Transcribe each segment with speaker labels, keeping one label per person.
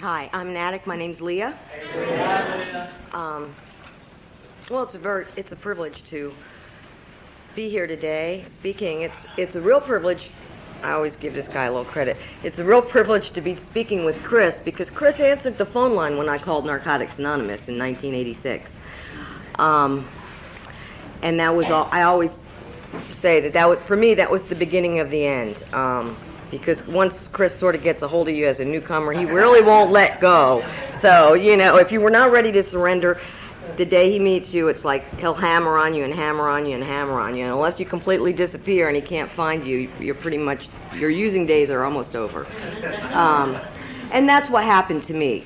Speaker 1: Hi, I'm an addict. My name's Leah. Well, it's a privilege to be here today speaking. It's a real privilege. I always give this guy a little credit. It's a real privilege to be speaking with Chris, because Chris answered the phone line when I called Narcotics Anonymous in 1986. And that was all. I always say that was, for me, that was the beginning of the end. Because once Chris sort of gets a hold of you as a newcomer, he really won't let go. So, if you were not ready to surrender, the day he meets you, it's like he'll hammer on you and hammer on you and hammer on you. And unless you completely disappear and he can't find you, you're pretty much, your using days are almost over. And that's what happened to me.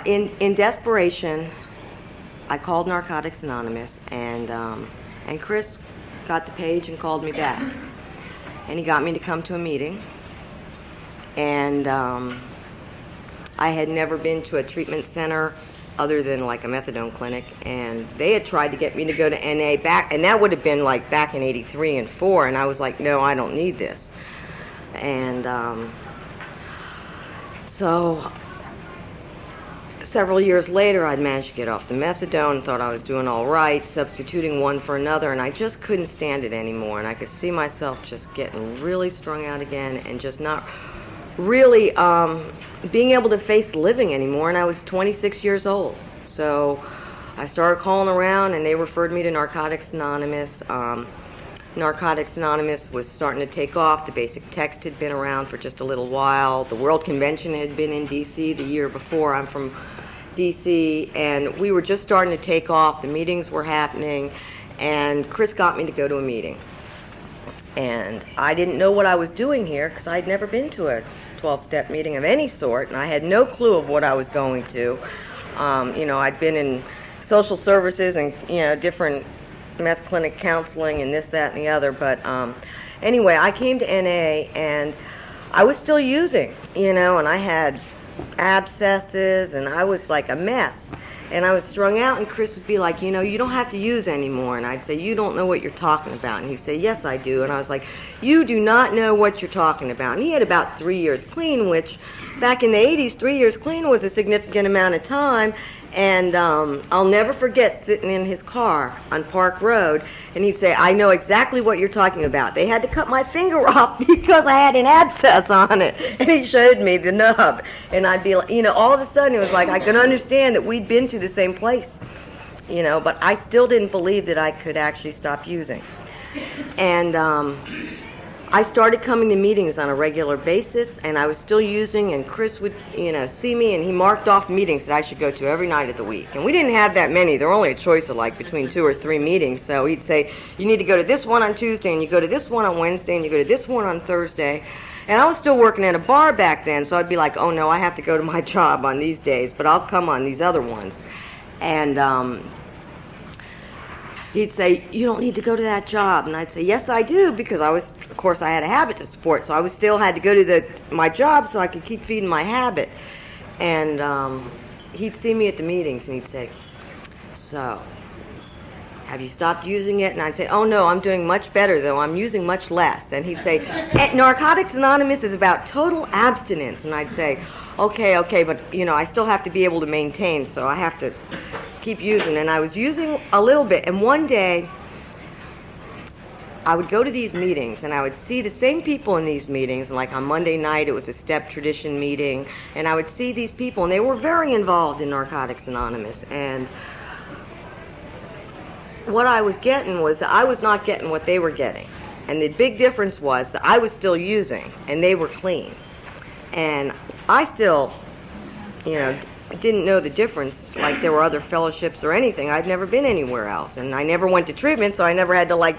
Speaker 1: In desperation, I called Narcotics Anonymous, and Chris got the page and called me back. And he got me to come to a meeting. And I had never been to a treatment center other than like a methadone clinic, and they had tried to get me to go to NA back, and that would have been like back in 83 and 4, and I was like, no, I don't need this. And so several years later, I'd managed to get off the methadone, thought I was doing all right, substituting one for another, and I just couldn't stand it anymore, and I could see myself just getting really strung out again and just not really being able to face living anymore, and I was 26 years old. So I started calling around, and they referred me to Narcotics Anonymous. Narcotics Anonymous was starting to take off. The basic text had been around for just a little while. The World Convention had been in D.C. the year before. I'm from D.C., and we were just starting to take off. The meetings were happening, and Chris got me to go to a meeting. And I didn't know what I was doing here because I'd never been to a 12-step meeting of any sort, and I had no clue of what I was going to. I'd been in social services and, different meth clinic counseling and this, that, and the other. But anyway, I came to NA, and I was still using, and I had abscesses, and I was like a mess. And I was strung out, and Chris would be like, you don't have to use anymore. And I'd say, you don't know what you're talking about. And he'd say, yes, I do. And I was like, you do not know what you're talking about. And he had about 3 years clean, which back in the 80s, 3 years clean was a significant amount of time. And I'll never forget sitting in his car on Park Road, and he'd say, I know exactly what you're talking about. They had to cut my finger off because I had an abscess on it. And he showed me the nub. And I'd be like, all of a sudden it was like I could understand that we'd been to the same place. But I still didn't believe that I could actually stop using. And I started coming to meetings on a regular basis, and I was still using, and Chris would, see me, and he marked off meetings that I should go to every night of the week. And we didn't have that many. There were only a choice of like between 2 or 3 meetings. So he'd say, you need to go to this one on Tuesday, and you go to this one on Wednesday, and you go to this one on Thursday. And I was still working at a bar back then, so I'd be like, oh no, I have to go to my job on these days, but I'll come on these other ones. And he'd say, you don't need to go to that job. And I'd say, yes, I do, because of course, I had a habit to support, so I still had to go to my job so I could keep feeding my habit. And he'd see me at the meetings, and he'd say, so, have you stopped using it? And I'd say, oh, no, I'm doing much better, though. I'm using much less. And he'd say, Narcotics Anonymous is about total abstinence. And I'd say, okay, but, I still have to be able to maintain, so I have to keep using. And I was using a little bit, and one day I would go to these meetings, and I would see the same people in these meetings. And like on Monday night, it was a step tradition meeting, and I would see these people, and they were very involved in Narcotics Anonymous. And what I was getting was that I was not getting what they were getting. And the big difference was that I was still using, and they were clean. And I still, didn't know the difference, like there were other fellowships or anything. I'd never been anywhere else, and I never went to treatment, so I never had to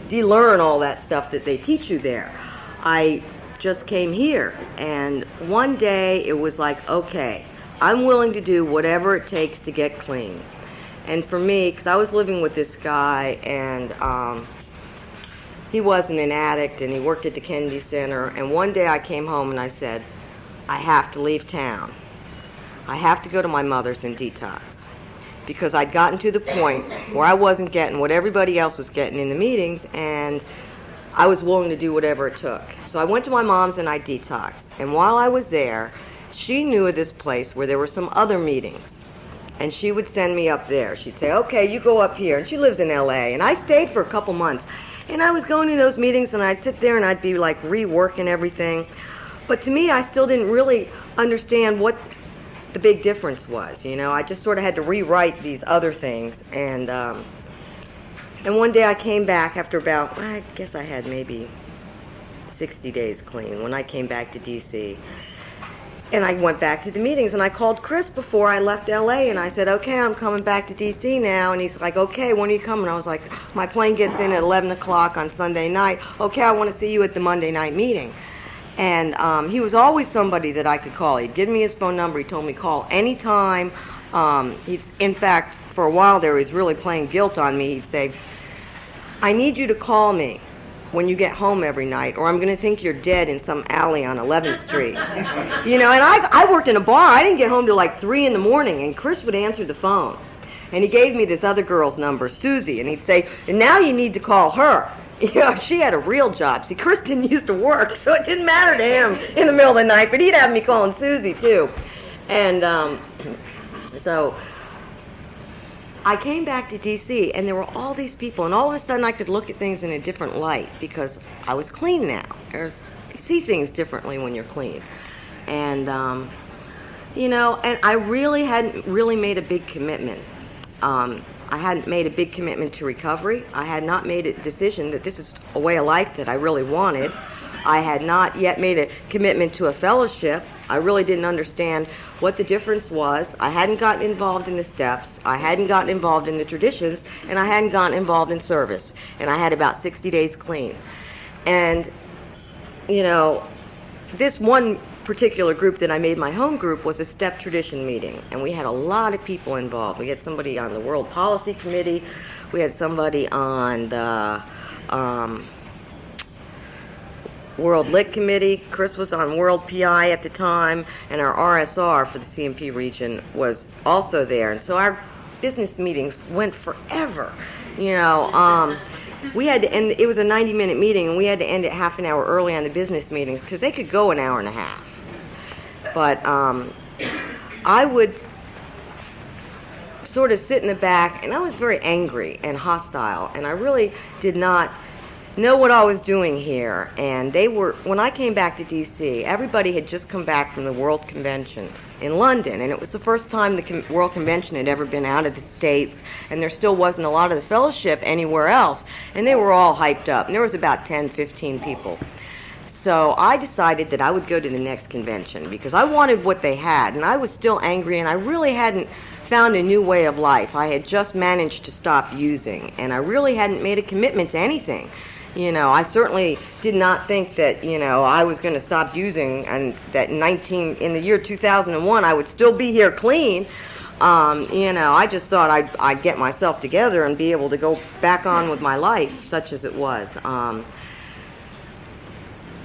Speaker 1: de-learn all that stuff that they teach you there. I just came here, and one day it was like, okay, I'm willing to do whatever it takes to get clean. And for me, because I was living with this guy, and he wasn't an addict, and he worked at the Kennedy Center, and one day I came home and I said, I have to leave town. I have to go to my mother's and detox. Because I'd gotten to the point where I wasn't getting what everybody else was getting in the meetings, and I was willing to do whatever it took. So I went to my mom's and I detoxed. And while I was there, she knew of this place where there were some other meetings. And she would send me up there. She'd say, okay, you go up here. And she lives in L.A. And I stayed for a couple months. And I was going to those meetings, and I'd sit there, and I'd be, like, reworking everything. But to me, I still didn't really understand what the big difference was. You know, I just sort of had to rewrite these other things. And one day I came back after about, I guess I had maybe 60 days clean when I came back to D.C., and I went back to the meetings, and I called Chris before I left L.A., and I said, okay, I'm coming back to D.C. now. And he's like, okay, when are you coming? I was like, my plane gets in at 11 o'clock on Sunday night. Okay, I want to see you at the Monday night meeting. And he was always somebody that I could call. He'd give me his phone number. He told me call anytime. In fact, for a while there, he was really playing guilt on me. He'd say, I need you to call me when you get home every night, or I'm going to think you're dead in some alley on 11th Street. You know, and I worked in a bar. I didn't get home till like 3 in the morning, and Chris would answer the phone. And he gave me this other girl's number, Susie, and he'd say, and now you need to call her. You know, she had a real job. See, Chris didn't used to work, so it didn't matter to him in the middle of the night, but he'd have me calling Susie, too. And so I came back to D.C., and there were all these people, and all of a sudden I could look at things in a different light because I was clean now. You see things differently when you're clean. And, you know, and I really hadn't really made a big commitment. I hadn't made a big commitment to recovery. I had not made a decision that this is a way of life that I really wanted. I had not yet made a commitment to a fellowship. I really didn't understand what the difference was. I hadn't gotten involved in the steps. I hadn't gotten involved in the traditions. And I hadn't gotten involved in service. And I had about 60 days clean. And, you know, this one particular group that I made my home group was a step tradition meeting. And we had a lot of people involved. We had somebody on the World Policy Committee. We had somebody on the World Lit Committee. Chris was on World PI at the time, and our RSR for the CMP region was also there. And so our business meetings went forever. You know, we had to end, it was a 90-minute meeting, and we had to end it half an hour early on the business meetings because they could go an hour and a half. But I would sort of sit in the back, and I was very angry and hostile, and I really did not know what I was doing here. And they were, when I came back to D.C., everybody had just come back from the World Convention in London, and it was the first time the World Convention had ever been out of the States, and there still wasn't a lot of the fellowship anywhere else, and they were all hyped up, and there was about 10, 15 people. So I decided that I would go to the next convention because I wanted what they had, and I was still angry, and I really hadn't found a new way of life. I had just managed to stop using, and I really hadn't made a commitment to anything. You know, I certainly did not think that, you know, I was going to stop using and that in the year 2001 I would still be here clean. You know, I just thought I'd get myself together and be able to go back on with my life, such as it was.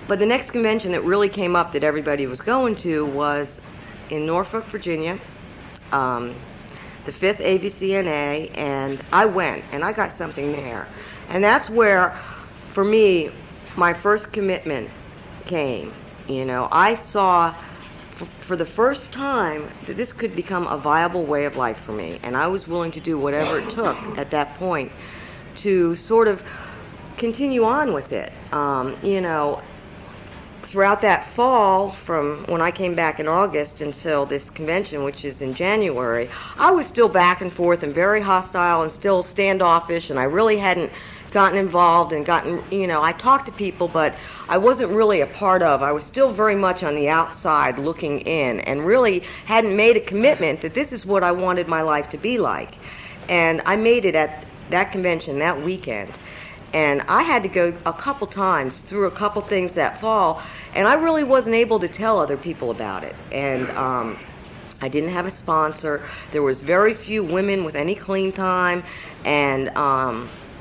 Speaker 1: But the next convention that really came up that everybody was going to was in Norfolk, Virginia, the 5th AVCNA, and I went, and I got something there. And that's where, for me, my first commitment came. You know, I saw for the first time that this could become a viable way of life for me, and I was willing to do whatever it took at that point to sort of continue on with it. You know, throughout that fall, from when I came back in August until this convention, which is in January, I was still back and forth and very hostile and still standoffish, and I really hadn't gotten involved and gotten, you know, I talked to people, but I wasn't really a part of. I was still very much on the outside looking in and really hadn't made a commitment that this is what I wanted my life to be like. And I made it at that convention that weekend. And I had to go a couple times through a couple things that fall, and I really wasn't able to tell other people about it. And I didn't have a sponsor. There was very few women with any clean time, and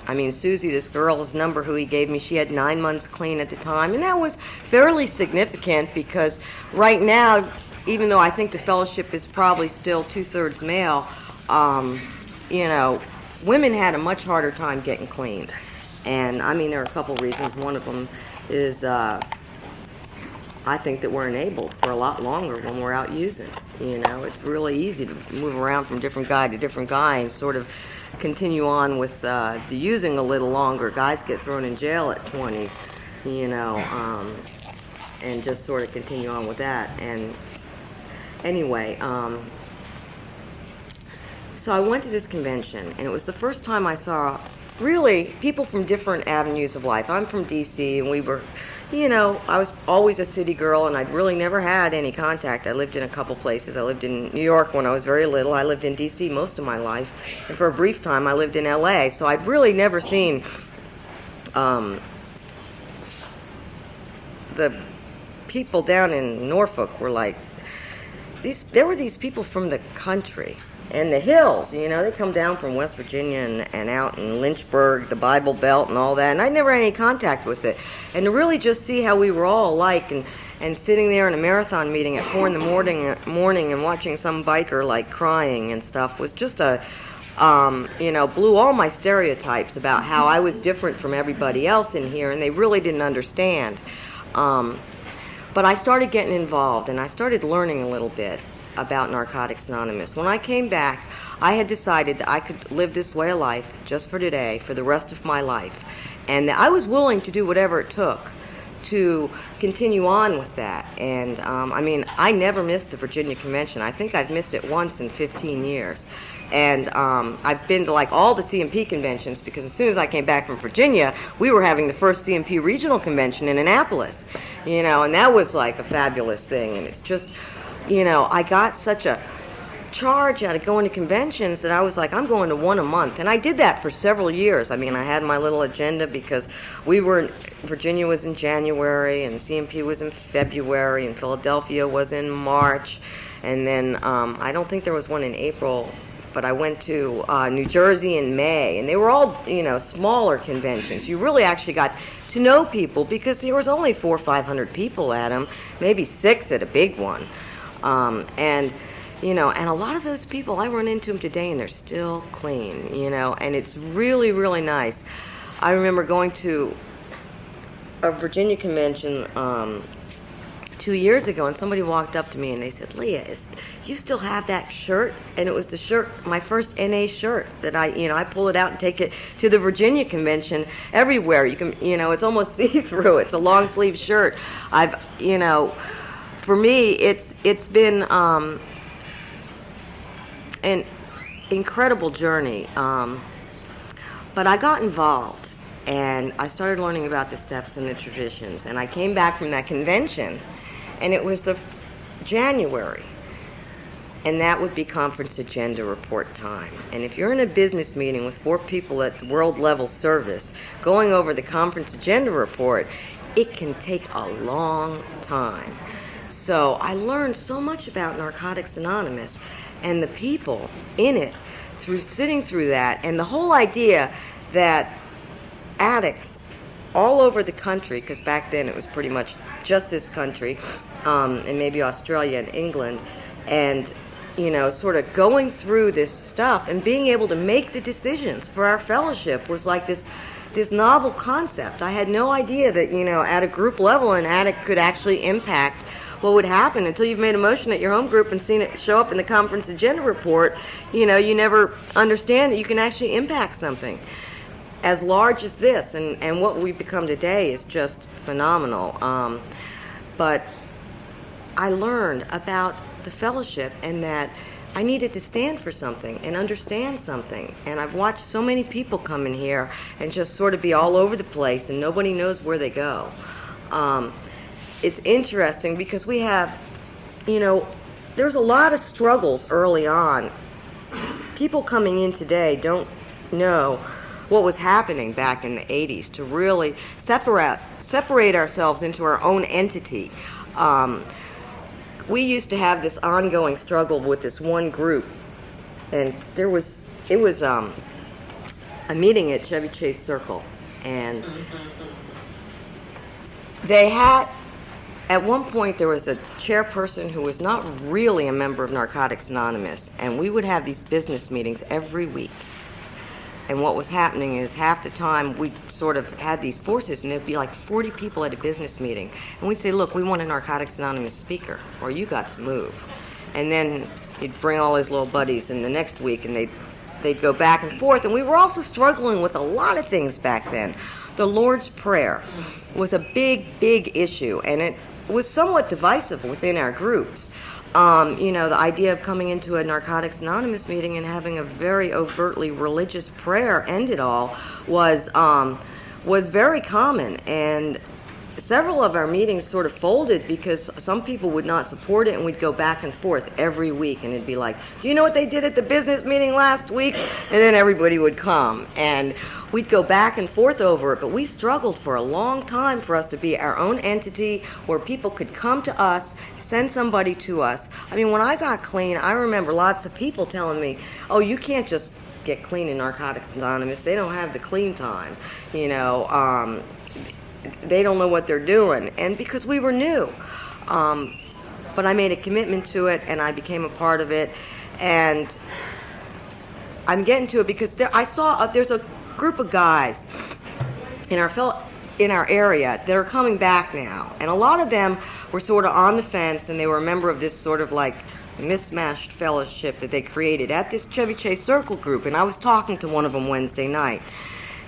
Speaker 1: I mean, Susie, this girl's number who he gave me, she had 9 months clean at the time, and that was fairly significant because right now, even though I think the fellowship is probably still 2/3 male, you know, women had a much harder time getting clean. And I mean, there are a couple reasons. One of them is I think that we're enabled for a lot longer when we're out using. You know, it's really easy to move around from different guy to different guy and sort of continue on with the using a little longer. Guys get thrown in jail at 20, you know, and just sort of continue on with that. And anyway, so I went to this convention, and it was the first time I saw really people from different avenues of life. I'm from D.C., and we were, you know, I was always a city girl, and I'd really never had any contact. I lived in a couple places. I lived in New York when I was very little. I lived in D.C. most of my life, and for a brief time I lived in L.A., so I'd really never seen the people down in Norfolk were like, there were these people from the country and the hills, you know, they come down from West Virginia and out in Lynchburg, the Bible Belt and all that, and I never had any contact with it. And to really just see how we were all alike, and sitting there in a marathon meeting at 4 in the morning and watching some biker like crying and stuff was just you know, blew all my stereotypes about how I was different from everybody else in here, and they really didn't understand. But I started getting involved, and I started learning a little bit about Narcotics Anonymous. When I came back, I had decided that I could live this way of life just for today, for the rest of my life. And I was willing to do whatever it took to continue on with that. And, I mean, I never missed the Virginia Convention. I think I've missed it once in 15 years. And I've been to like all the CMP conventions, because as soon as I came back from Virginia, we were having the first CMP regional convention in Annapolis, you know, and that was like a fabulous thing. And it's just, you know, I got such a charge out of going to conventions that I was like, I'm going to one a month. And I did that for several years. I mean, I had my little agenda, because Virginia was in January, and CMP was in February, and Philadelphia was in March. And then I don't think there was one in April, but I went to New Jersey in May, and they were all, you know, smaller conventions. You really actually got to know people, because there was only 400 or 500 people at them, maybe 6 at a big one. And, you know, and a lot of those people, I run into them today, and they're still clean, you know, and it's really, really nice. I remember going to a Virginia convention 2 years ago, and somebody walked up to me and they said, Leah, you still have that shirt? And it was the shirt, my first NA shirt, that I pull it out and take it to the Virginia convention everywhere. You can, you know, it's almost see-through. It's a long sleeve shirt. I've, you know, for me, it's been an incredible journey. But I got involved, and I started learning about the steps and the traditions, and I came back from that convention, and it was the January, and that would be conference agenda report time. And if you're in a business meeting with 4 people at world level service going over the conference agenda report, it can take a long time. So I learned so much about Narcotics Anonymous and the people in it through sitting through that, and the whole idea that addicts all over the country, because back then it was pretty much just this country, and maybe Australia and England, and, you know, sort of going through this stuff and being able to make the decisions for our fellowship was like this novel concept. I had no idea that, you know, at a group level an addict could actually impact what would happen until you've made a motion at your home group and seen it show up in the conference agenda report. You know, you never understand that you can actually impact something as large as this, and what we've become today is just phenomenal. But I learned about the fellowship, and that I needed to stand for something and understand something. And I've watched so many people come in here and just sort of be all over the place, and nobody knows where they go. It's interesting because we have, you know, there's a lot of struggles early on. People coming in today don't know what was happening back in the 80s to really separate ourselves into our own entity. We used to have this ongoing struggle with this one group, and it was a meeting at Chevy Chase Circle, and they had, at one point there was a chairperson who was not really a member of Narcotics Anonymous, and we would have these business meetings every week. And what was happening is half the time we sort of had these forces, and there'd be like 40 people at a business meeting. And we'd say, look, we want a Narcotics Anonymous speaker, or you got to move. And then he'd bring all his little buddies in the next week, and they'd go back and forth. And we were also struggling with a lot of things back then. The Lord's Prayer was a big, big issue, and it was somewhat divisive within our groups. The idea of coming into a Narcotics Anonymous meeting and having a very overtly religious prayer end it all was very common, and several of our meetings sort of folded because some people would not support it, and we'd go back and forth every week, and it'd be like, do you know what they did at the business meeting last week? And then everybody would come, and we'd go back and forth over it, but we struggled for a long time for us to be our own entity where people could come to us, send somebody to us. I mean, when I got clean, I remember lots of people telling me, oh, you can't just get clean in Narcotics Anonymous. They don't have the clean time. They don't know what they're doing. And because we were new. But I made a commitment to it, and I became a part of it. And I'm getting to it because I saw there's a group of guys in our area that are coming back now. And a lot of them were sort of on the fence, and they were a member of this sort of like mismatched fellowship that they created at this Chevy Chase Circle group. And I was talking to one of them Wednesday night,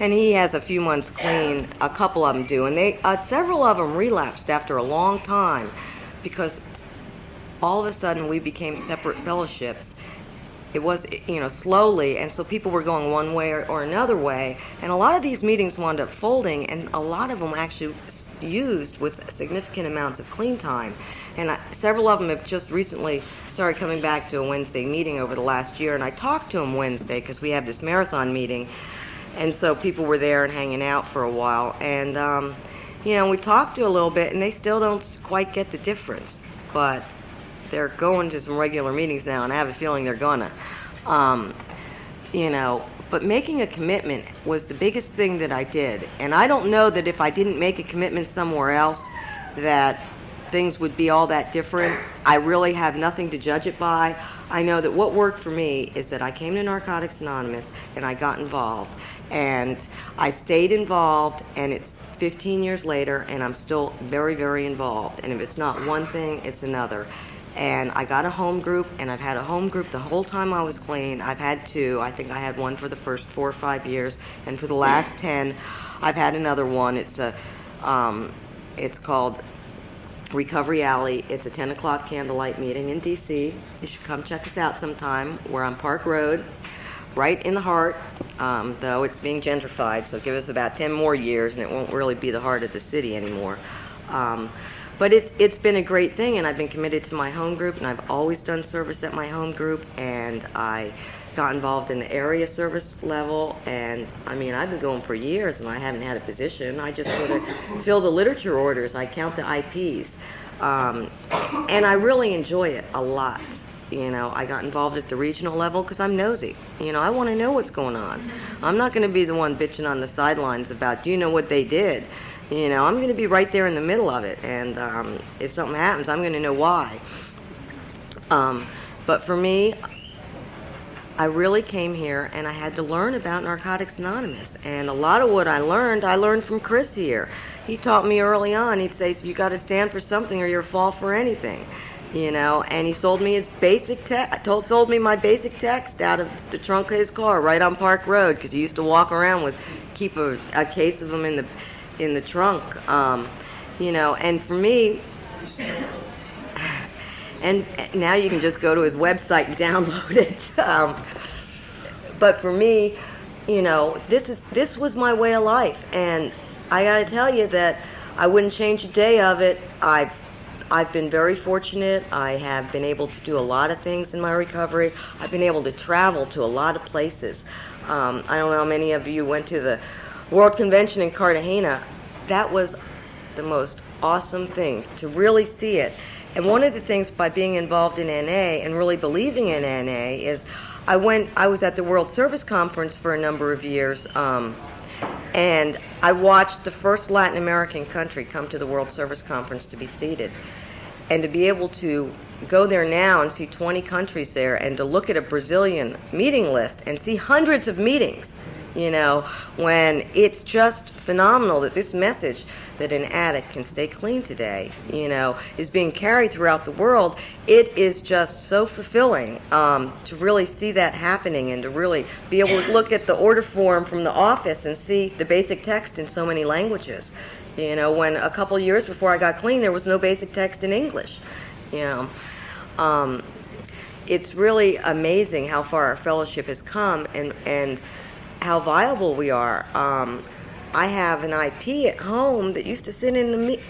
Speaker 1: and he has a few months clean, a couple of them do, and several of them relapsed after a long time because all of a sudden we became separate fellowships. It was, slowly, and so people were going one way or another way, and a lot of these meetings wound up folding, and a lot of them actually used with significant amounts of clean time. And several of them have just recently started coming back to a Wednesday meeting over the last year, and I talked to them Wednesday because we have this marathon meeting, and so people were there and hanging out for a while, and we talked to a little bit, and they still don't quite get the difference, but they're going to some regular meetings now, and I have a feeling they're gonna. But making a commitment was the biggest thing that I did. And I don't know that if I didn't make a commitment somewhere else that things would be all that different. I really have nothing to judge it by. I know that what worked for me is that I came to Narcotics Anonymous and I got involved. And I stayed involved, and it's 15 years later, and I'm still very, very involved. And if it's not one thing, it's another. And I got a home group, and I've had a home group the whole time I was clean. I've had two. I think I had one for the first 4 or 5 years, and for the last 10, I've had another one. It's called Recovery Alley. It's a 10 o'clock candlelight meeting in D.C. You should come check us out sometime. We're on Park Road, right in the heart, though it's being gentrified, so give us about 10 more years, and it won't really be the heart of the city anymore. But it's been a great thing, and I've been committed to my home group, and I've always done service at my home group, and I got involved in the area service level, and I've been going for years, and I haven't had a position. I just sort of fill the literature orders. I count the IPs, and I really enjoy it a lot. I got involved at the regional level because I'm nosy. I want to know what's going on. I'm not going to be the one bitching on the sidelines about, do you know what they did? I'm going to be right there in the middle of it, and if something happens, I'm going to know why. But for me, I really came here, and I had to learn about Narcotics Anonymous, and a lot of what I learned from Chris here. He taught me early on. He'd say, so you got to stand for something or you'll fall for anything. And he sold me his basic sold me my basic text out of the trunk of his car right on Park Road, because he used to walk around keep a case of them in the trunk, and for me, and now you can just go to his website and download it. But for me, this was my way of life, and I got to tell you that I wouldn't change a day of it. I've been very fortunate. I have been able to do a lot of things in my recovery. I've been able to travel to a lot of places. I don't know how many of you went to the World Convention in Cartagena. That was the most awesome thing, to really see it. And one of the things by being involved in NA and really believing in NA is I was at the World Service Conference for a number of years, and I watched the first Latin American country come to the World Service Conference to be seated. And to be able to go there now and see 20 countries there, and to look at a Brazilian meeting list and see hundreds of meetings you know, when it's just phenomenal that this message that an addict can stay clean today, you know, is being carried throughout the world. It is just so fulfilling to really see that happening and to really be able to look at the order form from the office and see the basic text in so many languages. You know, when a couple years before I got clean, there was no basic text in English, you know. It's really amazing how far our fellowship has come and how viable we are. I have an IP at home that used to sit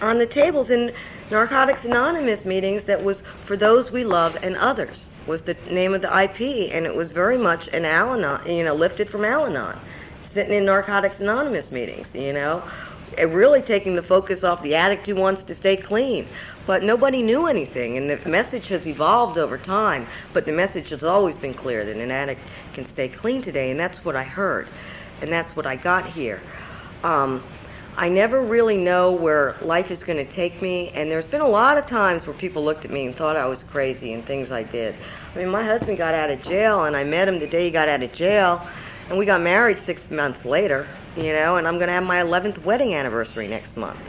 Speaker 1: on the tables in Narcotics Anonymous meetings that was for those we love and others, was the name of the IP, and it was very much an Al-Anon, you know, lifted from Al-Anon, sitting in Narcotics Anonymous meetings, you know, and really taking the focus off the addict who wants to stay clean. But nobody knew anything, and the message has evolved over time, but the message has always been clear that an addict can stay clean today, and that's what I heard, and that's what I got here. I never really know where life is going to take me, and there's been a lot of times where people looked at me and thought I was crazy and things I did. I mean, my husband got out of jail, and I met him the day he got out of jail, and we got married 6 months later, you know, and I'm going to have my 11th wedding anniversary next month.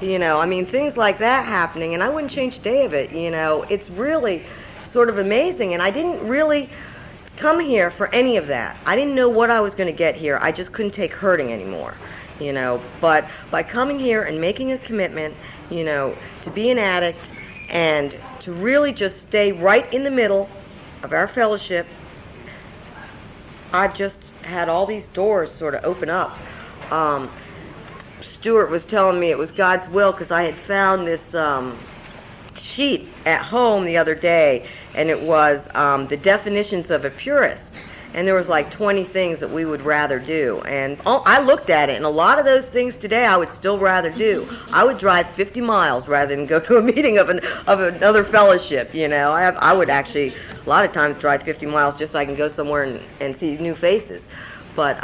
Speaker 1: You know, I mean, things like that happening, and I wouldn't change a day of it, you know. It's really sort of amazing, and I didn't really come here for any of that. I didn't know what I was going to get here. I just couldn't take hurting anymore. You know, but by coming here and making a commitment, you know, to be an addict and to really just stay right in the middle of our fellowship, I've just had all these doors sort of open up. Stuart was telling me it was God's will because I had found this sheet at home the other day, and it was the definitions of a purist. And there was like 20 things that we would rather do. And I looked at it, and a lot of those things today I would still rather do. I would drive 50 miles rather than go to a meeting of another fellowship, you know. I would actually, a lot of times, drive 50 miles just so I can go somewhere and see new faces. But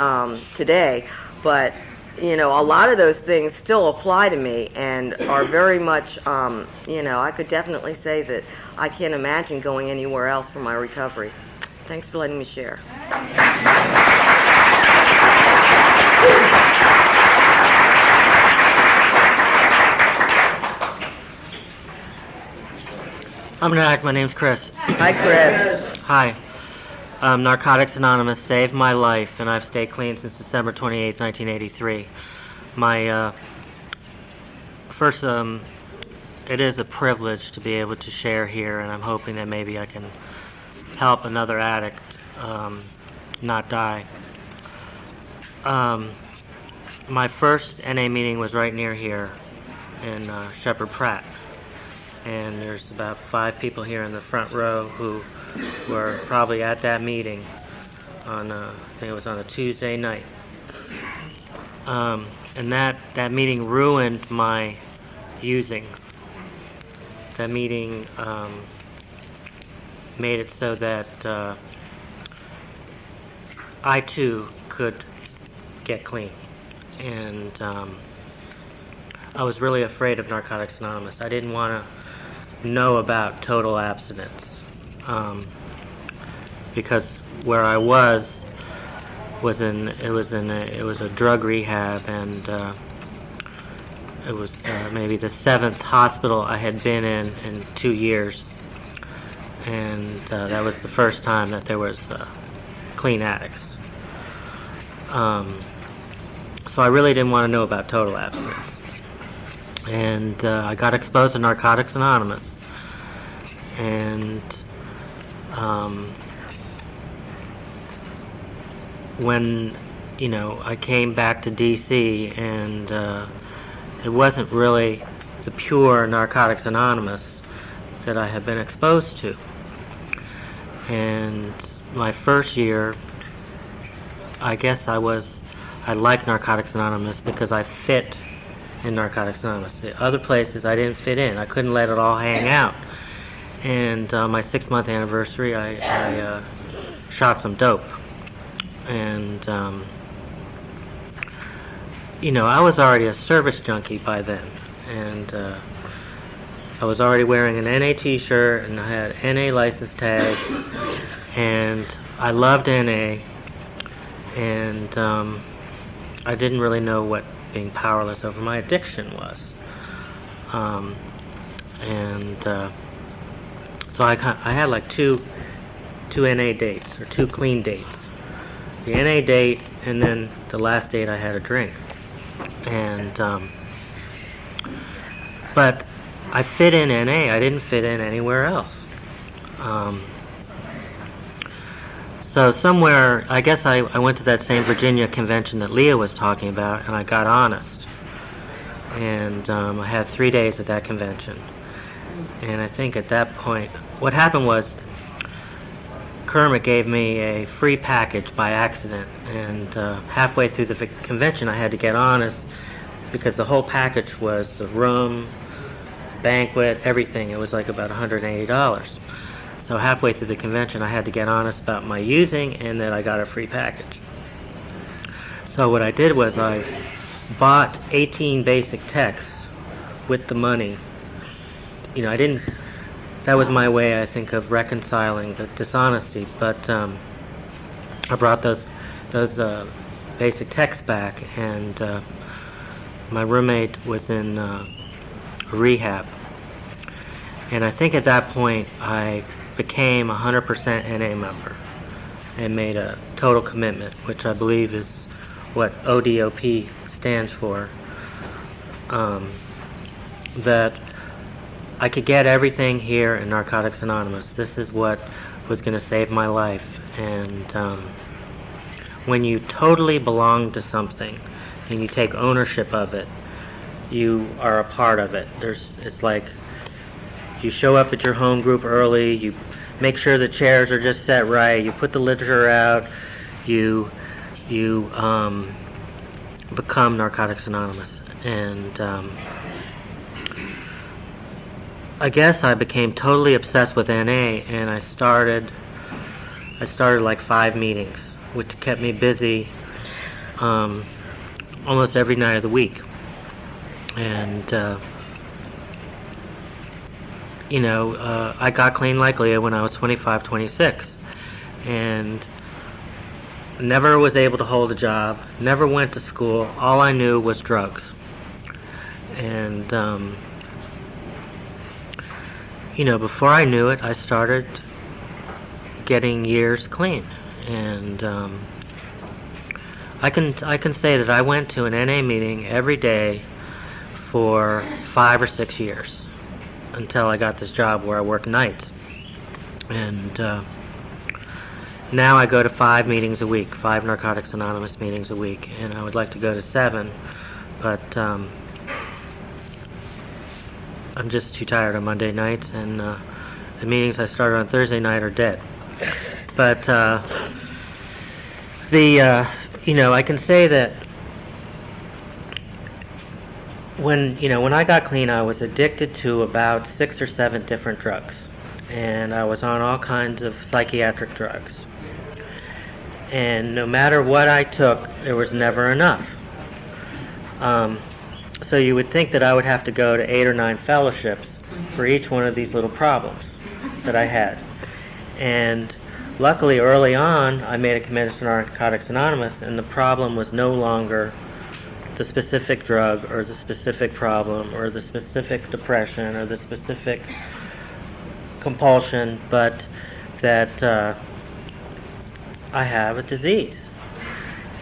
Speaker 1: today, but, you know, a lot of those things still apply to me and are very much, you know, I could definitely say that I can't imagine going anywhere else for my recovery. Thanks for letting me share.
Speaker 2: I'm an addict. My name's Chris.
Speaker 1: Hi, Chris.
Speaker 2: Hi. Narcotics Anonymous saved my life, and I've stayed clean since December 28, 1983. My first, it is a privilege to be able to share here, and I'm hoping that maybe I can help another addict not die. My first NA meeting was right near here in Shepherd Pratt, and there's about 5 people here in the front row who were probably at that meeting on I think it was on a Tuesday night. And that meeting ruined my using. That meeting made it so that I too could get clean, and I was really afraid of Narcotics Anonymous. I didn't want to know about total abstinence because where I was a drug rehab, and it was maybe the 7th hospital I had been in 2 years. And that was the first time that there was clean addicts. So I really didn't want to know about total abstinence. And I got exposed to Narcotics Anonymous. And when, you know, I came back to D.C. and it wasn't really the pure Narcotics Anonymous that I had been exposed to. And my first year, I guess I liked Narcotics Anonymous because I fit in Narcotics Anonymous. The other places I didn't fit in. I couldn't let it all hang out. And my 6-month anniversary, I shot some dope. And, you know, I was already a service junkie by then. And I was already wearing an NA t-shirt, and I had NA license tag, and I loved NA, and I didn't really know what being powerless over my addiction was. So I had like two NA dates, or two clean dates. The NA date, and then the last date I had a drink. And but I fit in NA. I didn't fit in anywhere else. So somewhere, I guess I went to that same Virginia convention that Leah was talking about, and I got honest. And I had 3 days at that convention. And I think at that point, what happened was Kermit gave me a free package by accident, and halfway through the convention I had to get honest, because the whole package was the room, banquet, everything. It was like about $180. So halfway through the convention I had to get honest about my using and that I got a free package. So what I did was I bought 18 basic texts with the money. You know, that was my way, I think, of reconciling the dishonesty, but I brought those basic texts back, and my roommate was in rehab. And I think at that point I became 100% NA member and made a total commitment, which I believe is what ODOP stands for, that I could get everything here in Narcotics Anonymous. This is what was going to save my life. And when you totally belong to something and you take ownership of it, you are a part of it. It's like you show up at your home group early, you make sure the chairs are just set right, you put the literature out, you become Narcotics Anonymous. And I guess I became totally obsessed with NA, and I started like 5 meetings, which kept me busy almost every night of the week. And I got clean like Leah when I was 25, 26, and never was able to hold a job, never went to school. All I knew was drugs. And before I knew it, I started getting years clean. And I can say that I went to an NA meeting every day for 5 or 6 years until I got this job where I work nights. And now I go to 5 meetings a week, 5 Narcotics Anonymous meetings a week, and I would like to go to 7, but I'm just too tired on Monday nights, and the meetings I started on Thursday night are dead. But I can say that when I got clean, I was addicted to about 6 or 7 different drugs, and I was on all kinds of psychiatric drugs. And no matter what I took, there was never enough. So you would think that I would have to go to 8 or 9 fellowships for each one of these little problems that I had. And luckily, early on, I made a commitment to Narcotics Anonymous, and the problem was no longer the specific drug or the specific problem or the specific depression or the specific compulsion, but that I have a disease.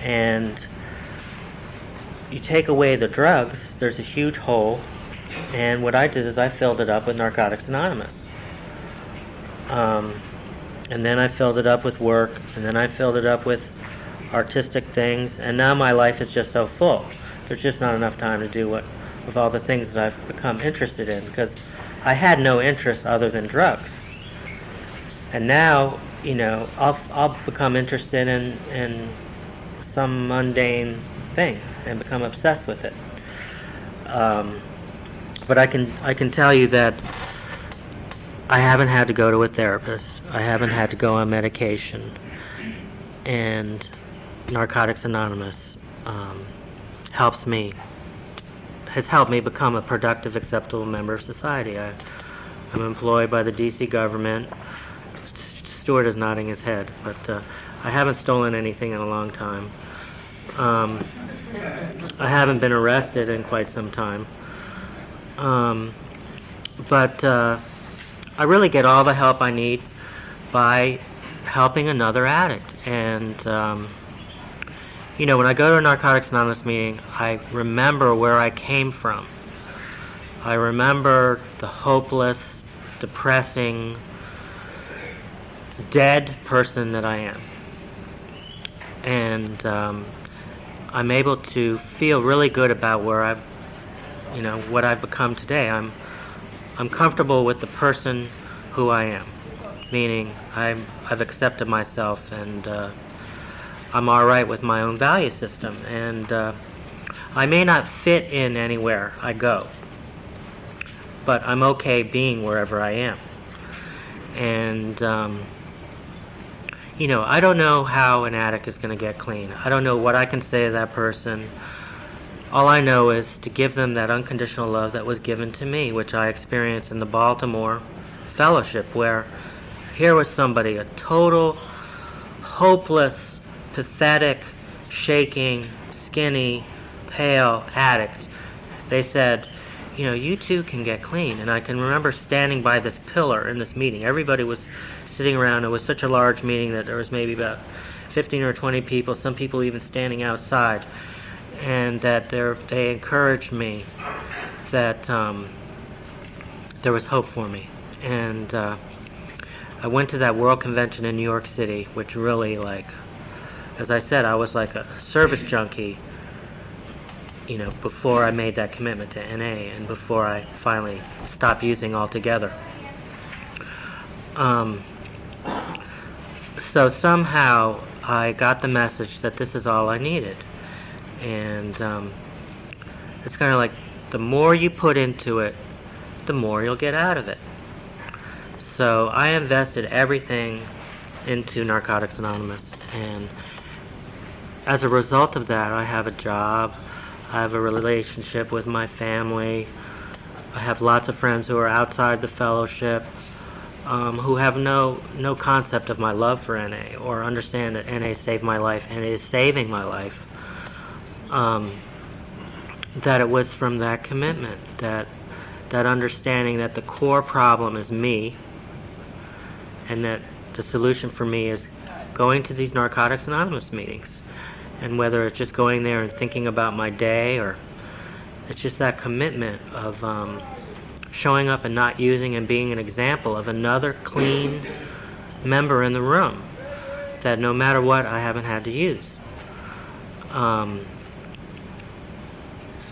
Speaker 2: And you take away the drugs, there's a huge hole, and what I did is I filled it up with Narcotics Anonymous. And then I filled it up with work, and then I filled it up with artistic things, and now my life is just so full. There's just not enough time to do with all the things that I've become interested in, because I had no interest other than drugs. And now, I'll become interested in some mundane thing and become obsessed with it. But I can tell you that I haven't had to go to a therapist. I haven't had to go on medication. And Narcotics Anonymous has helped me become a productive, acceptable member of society. I'm employed by the DC government. Stuart is nodding his head, but I haven't stolen anything in a long time. I haven't been arrested in quite some time. But I really get all the help I need by helping another addict. And, when I go to a Narcotics Anonymous meeting, I remember where I came from. I remember the hopeless, depressing, dead person that I am. And I'm able to feel really good about where what I've become today. I'm comfortable with the person who I am, meaning I've accepted myself, and I'm all right with my own value system. And I may not fit in anywhere I go, but I'm okay being wherever I am. And I don't know how an addict is going to get clean. I don't know what I can say to that person. All I know is to give them that unconditional love that was given to me, which I experienced in the Baltimore fellowship, where here was somebody, a total, hopeless, pathetic, shaking, skinny, pale addict. They said, you too can get clean. And I can remember standing by this pillar in this meeting. Everybody was sitting around. It was such a large meeting that there was maybe about 15 or 20 people, some people even standing outside. And that they encouraged me that there was hope for me. And I went to that World Convention in New York City, which really, as I said, I was like a service junkie, before I made that commitment to NA and before I finally stopped using altogether. So somehow I got the message that this is all I needed. And it's kind of like the more you put into it, the more you'll get out of it. So I invested everything into Narcotics Anonymous, and as a result of that, I have a job, I have a relationship with my family, I have lots of friends who are outside the fellowship, who have no concept of my love for NA, or understand that NA saved my life and is saving my life. That it was from that commitment, that understanding that the core problem is me, and that the solution for me is going to these Narcotics Anonymous meetings. And whether it's just going there and thinking about my day, or it's just that commitment of showing up and not using, and being an example of another clean member in the room, that no matter what, I haven't had to use.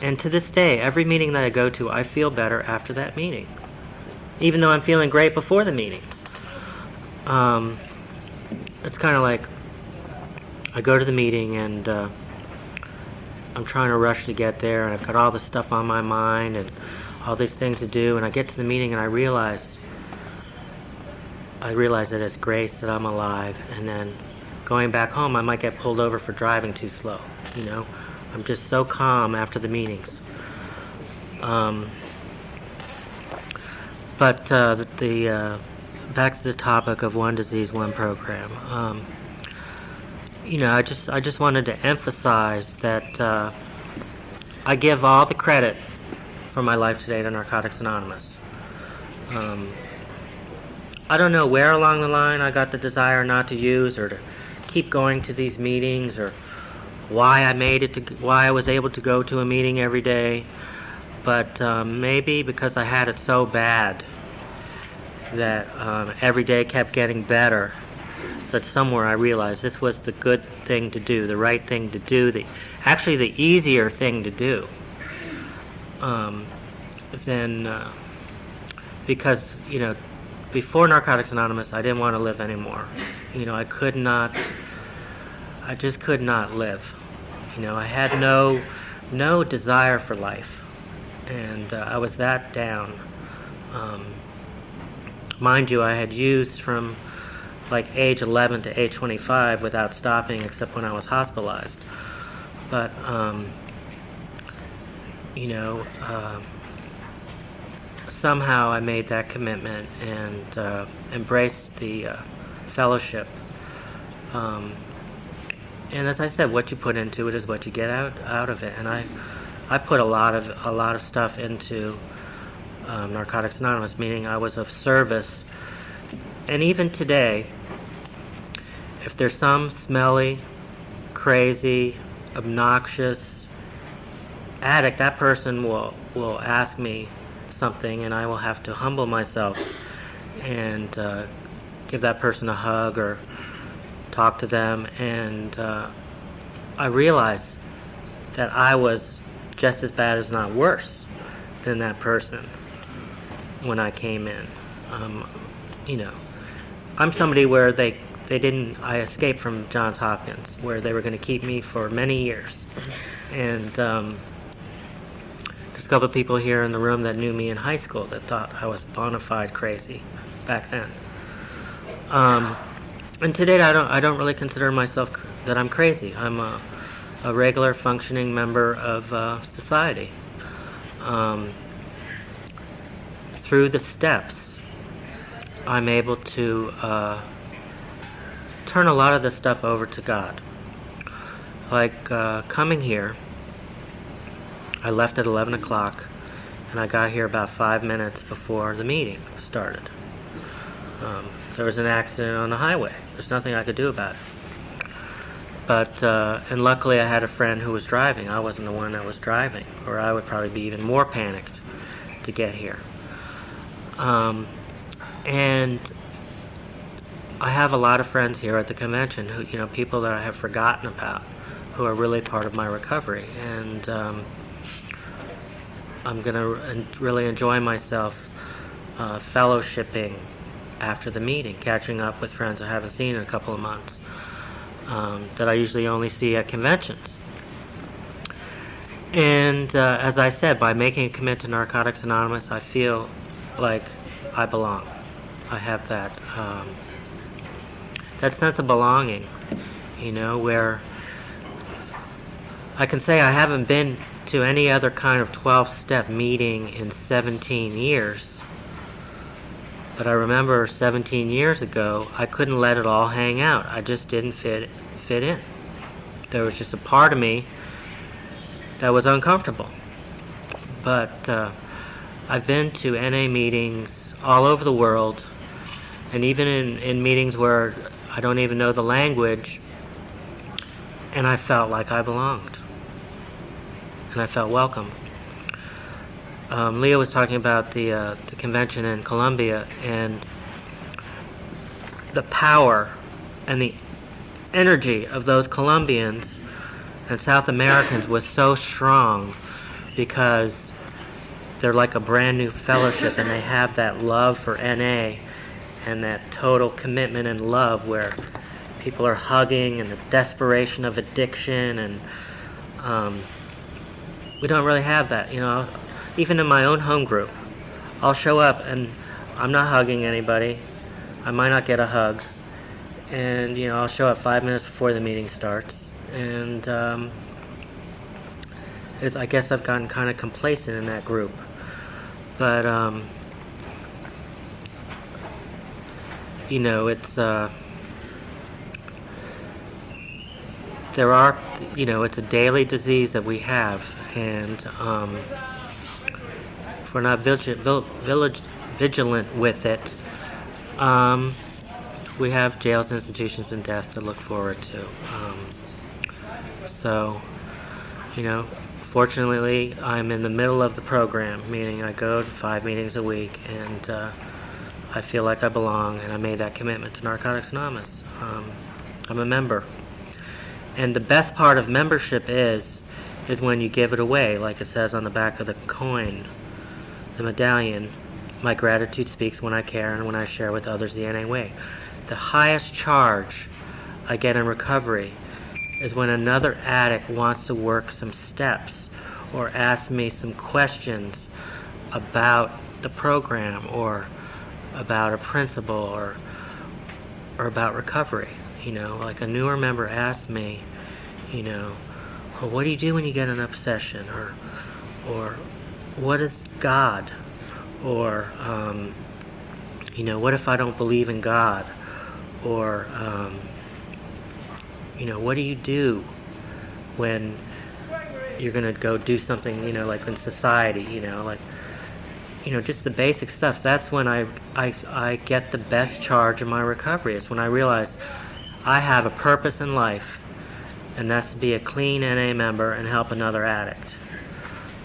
Speaker 2: And to this day, every meeting that I go to, I feel better after that meeting, even though I'm feeling great before the meeting. It's kind of like I go to the meeting and I'm trying to rush to get there, and I've got all this stuff on my mind and all these things to do, and I get to the meeting and I realize that it's grace that I'm alive. And then going back home, I might get pulled over for driving too slow. I'm just so calm after the meetings. But back to the topic of One Disease, One Program. I just wanted to emphasize that I give all the credit for my life today to Narcotics Anonymous. I don't know where along the line I got the desire not to use, or to keep going to these meetings, or why I was able to go to a meeting every day, but maybe because I had it so bad that every day kept getting better, that somewhere I realized this was the good thing to do, the right thing to do, actually the easier thing to do. Because before Narcotics Anonymous, I didn't want to live anymore. I just could not live. I had no desire for life, and I was that down. Mind you, I had used from age 11 to age 25 without stopping, except when I was hospitalized. But somehow I made that commitment and embraced the fellowship And as I said, what you put into it is what you get out of it. And I put a lot of stuff into Narcotics Anonymous, meaning I was of service. And even today, if there's some smelly, crazy, obnoxious addict, that person will ask me something, and I will have to humble myself and give that person a hug or talk to them. And I realized that I was just as bad, as not worse, than that person when I came in. I'm somebody where I escaped from Johns Hopkins, where they were going to keep me for many years. And there's a couple of people here in the room that knew me in high school that thought I was bona fide crazy back then. And today I don't really consider myself that I'm crazy. I'm a regular functioning member of society. Through the steps, I'm able to turn a lot of this stuff over to God. Like coming here, I left at 11 o'clock, and I got here about 5 minutes before the meeting started. There was an accident on the highway. There's nothing I could do about it. But, and luckily I had a friend who was driving. I wasn't the one that was driving, or I would probably be even more panicked to get here. And I have a lot of friends here at the convention who, people that I have forgotten about, who are really part of my recovery. And I'm going to really enjoy myself fellowshipping after the meeting, catching up with friends I haven't seen in a couple of months, that I usually only see at conventions. And as I said, by making a commitment to Narcotics Anonymous, I feel like I belong. I have that sense of belonging, where I can say I haven't been to any other kind of 12-step meeting in 17 years. But I remember 17 years ago, I couldn't let it all hang out. I just didn't fit in. There was just a part of me that was uncomfortable. But I've been to NA meetings all over the world, and even in meetings where I don't even know the language, and I felt like I belonged. And I felt welcome. Leah was talking about the convention in Colombia, and the power and the energy of those Colombians and South Americans was so strong, because they're like a brand new fellowship, and they have that love for NA and that total commitment and love where people are hugging, and the desperation of addiction, and we don't really have that, Even in my own home group, I'll show up and I'm not hugging anybody. I might not get a hug. And, I'll show up 5 minutes before the meeting starts. And I guess I've gotten kind of complacent in that group. But, it's, it's a daily disease that we have. And, if we're not vigilant with it, we have jails, institutions, and death to look forward to. Fortunately, I'm in the middle of the program, meaning I go to 5 meetings a week, and I feel like I belong, and I made that commitment to Narcotics Anonymous. I'm a member. And the best part of membership is when you give it away, like it says on the back of the coin, the medallion. My gratitude speaks when I care and when I share with others the NA way. The highest charge I get in recovery is when another addict wants to work some steps or ask me some questions about the program or about a principle or about recovery. Like a newer member asked me, well, what do you do when you get an obsession? Or what is God? Or, what if I don't believe in God? Or, what do you do when you're going to go do something, like in society, just the basic stuff. That's when I get the best charge of my recovery. It's when I realize I have a purpose in life, and that's to be a clean NA member and help another addict.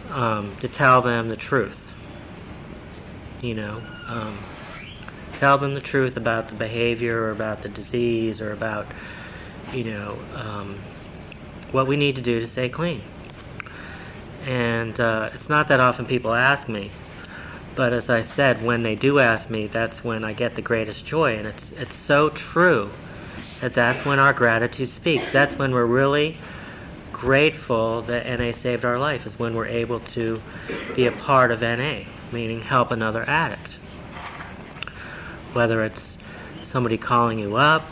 Speaker 2: To tell them the truth. Tell them the truth about the behavior or about the disease or about, what we need to do to stay clean. And it's not that often people ask me, but as I said, when they do ask me, that's when I get the greatest joy. And it's so true that that's when our gratitude speaks. That's when we're really grateful that NA saved our life, is when we're able to be a part of NA, meaning help another addict. Whether it's somebody calling you up,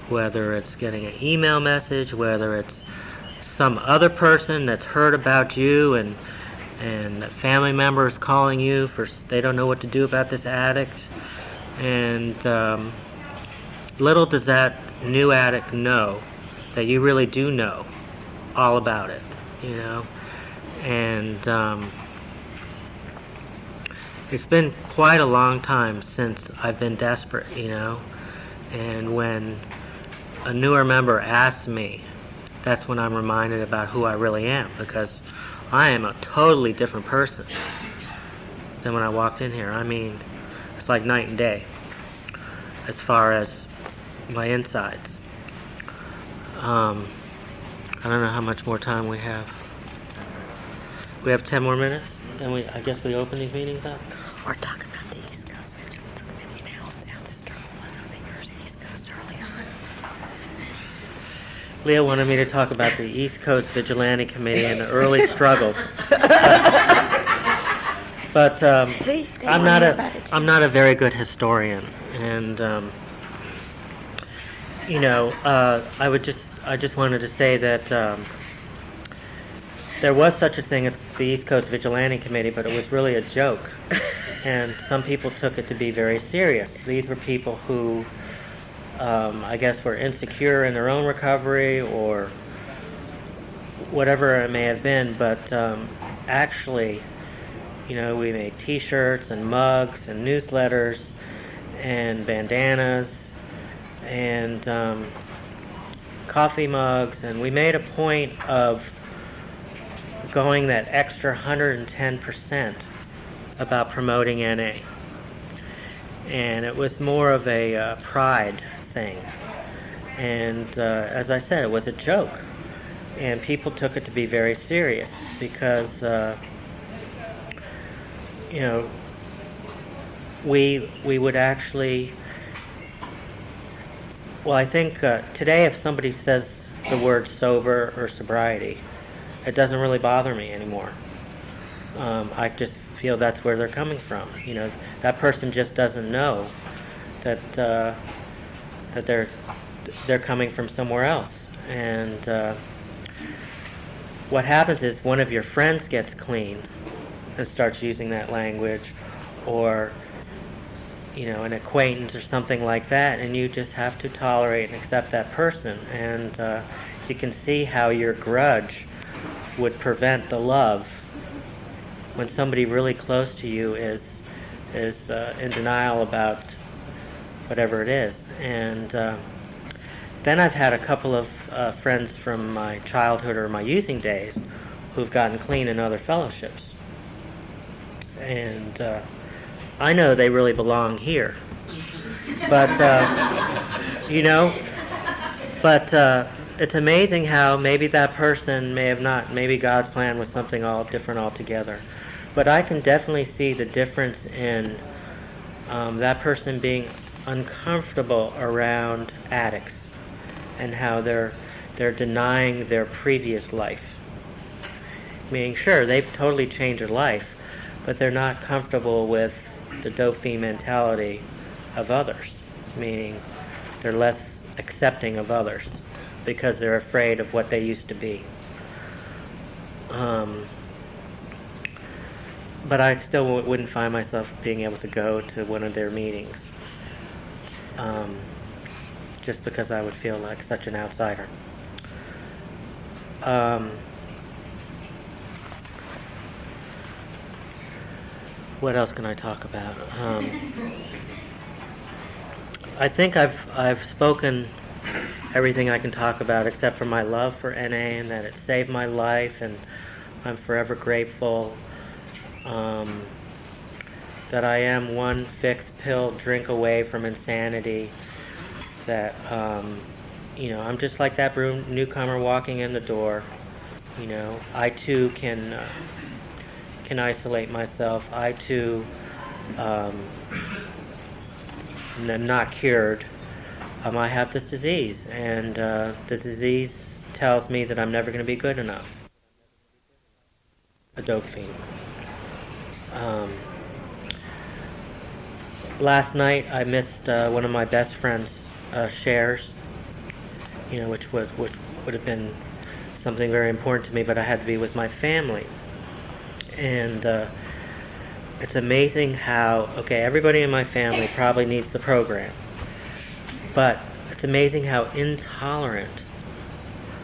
Speaker 2: whether it's getting an email message, whether it's some other person that's heard about you and a family member is calling you for they don't know what to do about this addict, and little does that new addict know that you really do know all about it, and it's been quite a long time since I've been desperate, and when a newer member asks me, that's when I'm reminded about who I really am, because I am a totally different person than when I walked in here. I mean, it's like night and day as far as my insides. I don't know how much more time we have. We have 10 more minutes, and I guess we open these meetings up.
Speaker 1: We're talking about the East Coast Vigilance Committee and how the struggle was on the East Coast early on.
Speaker 2: Leah wanted me to talk about the East Coast Vigilante Committee and the early struggles. But
Speaker 1: See,
Speaker 2: I'm not a very good historian, and I just wanted to say that there was such a thing as the East Coast Vigilante Committee, but it was really a joke, and some people took it to be very serious. These were people who, I guess, were insecure in their own recovery or whatever it may have been, but actually, we made T-shirts and mugs and newsletters and bandanas and coffee mugs, and we made a point of going that extra 110% about promoting NA. And it was more of a pride thing. And as I said, it was a joke. And people took it to be very serious because, we would actually... Well, I think today if somebody says the word sober or sobriety, it doesn't really bother me anymore. I just feel that's where they're coming from. That person just doesn't know that that they're coming from somewhere else. And what happens is one of your friends gets clean and starts using that language, or an acquaintance or something like that, and you just have to tolerate and accept that person. And you can see how your grudge would prevent the love when somebody really close to you is in denial about whatever it is. And then I've had a couple of friends from my childhood or my using days who've gotten clean in other fellowships. And I know they really belong here. But, it's amazing how maybe that person may have not, maybe God's plan was something all different altogether. But I can definitely see the difference in that person being uncomfortable around addicts and how they're denying their previous life. Meaning, sure, they've totally changed their life, but they're not comfortable with the dope-fiend mentality of others. Meaning, they're less accepting of others because they're afraid of what they used to be. But I still wouldn't find myself being able to go to one of their meetings. just because I would feel like such an outsider. What else can I talk about? I think I've spoken everything I can talk about, except for my love for NA and that it saved my life, and I'm forever grateful that I am one fixed pill drink away from insanity. That I'm just like that newcomer walking in the door. I too can isolate myself. I too am not cured. I have this disease, and the disease tells me that I'm never going to be good enough. A dope fiend. Last night I missed one of my best friend's shares, which would have been something very important to me, but I had to be with my family. And it's amazing how, everybody in my family probably needs the program, but it's amazing how intolerant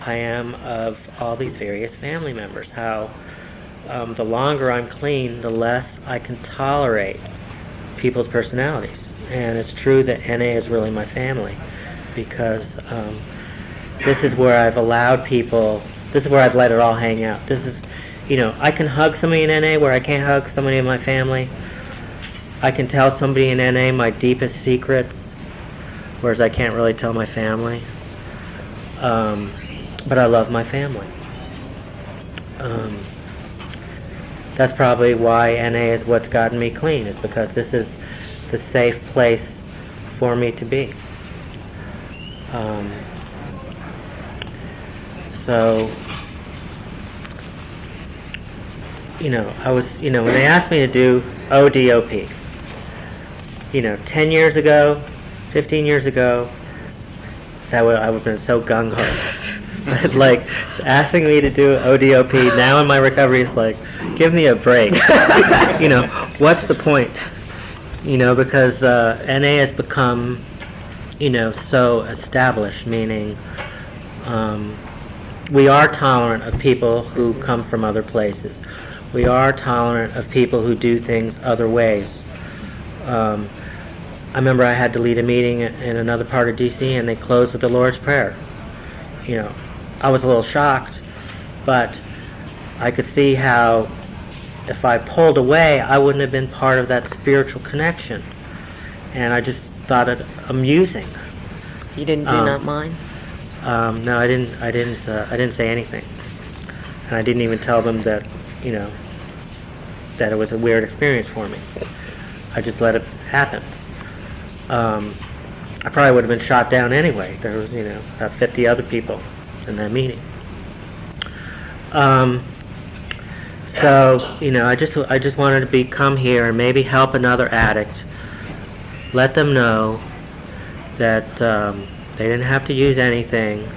Speaker 2: I am of all these various family members. How the longer I'm clean, the less I can tolerate people's personalities. And it's true that NA is really my family, because this is where I've allowed people, this is where I've let it all hang out. This is, I can hug somebody in NA where I can't hug somebody in my family. I can tell somebody in NA my deepest secrets, whereas I can't really tell my family. But I love my family. That's probably why NA is what's gotten me clean, is because this is the safe place for me to be. So, I was, when they asked me to do ODOP, 10 years ago, 15 years ago, I would have been so gung-ho. Like, asking me to do ODOP now in my recovery is like, give me a break. What's the point? Because NA has become, so established, meaning we are tolerant of people who come from other places. We are tolerant of people who do things other ways. I remember I had to lead a meeting in another part of D.C., and they closed with the Lord's Prayer. I was a little shocked, but I could see how if I pulled away, I wouldn't have been part of that spiritual connection. And I just thought it amusing.
Speaker 1: You didn't do not mine?
Speaker 2: No, I didn't say anything, and I didn't even tell them that, that it was a weird experience for me. I just let it happen. I probably would have been shot down anyway. There was, about 50 other people in that meeting. So, I just wanted to come here and maybe help another addict. Let them know that they didn't have to use anything,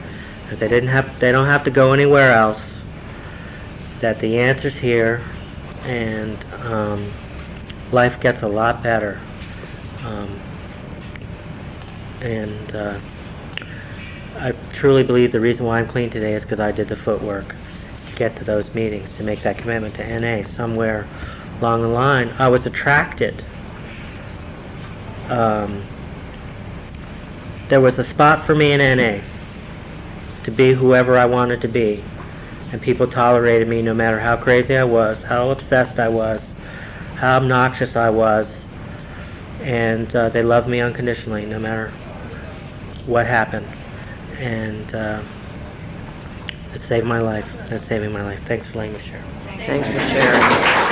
Speaker 2: that they don't have to go anywhere else, that the answer's here, and life gets a lot better. I truly believe the reason why I'm clean today is because I did the footwork to get to those meetings, to make that commitment to NA. Somewhere along the line, I was attracted. There was a spot for me in NA to be whoever I wanted to be, and people tolerated me no matter how crazy I was, how obsessed I was, how obnoxious I was, and they loved me unconditionally no matter what happened. And it saved my life. It's saving my life. Thanks for letting me share.
Speaker 1: Thanks for sharing.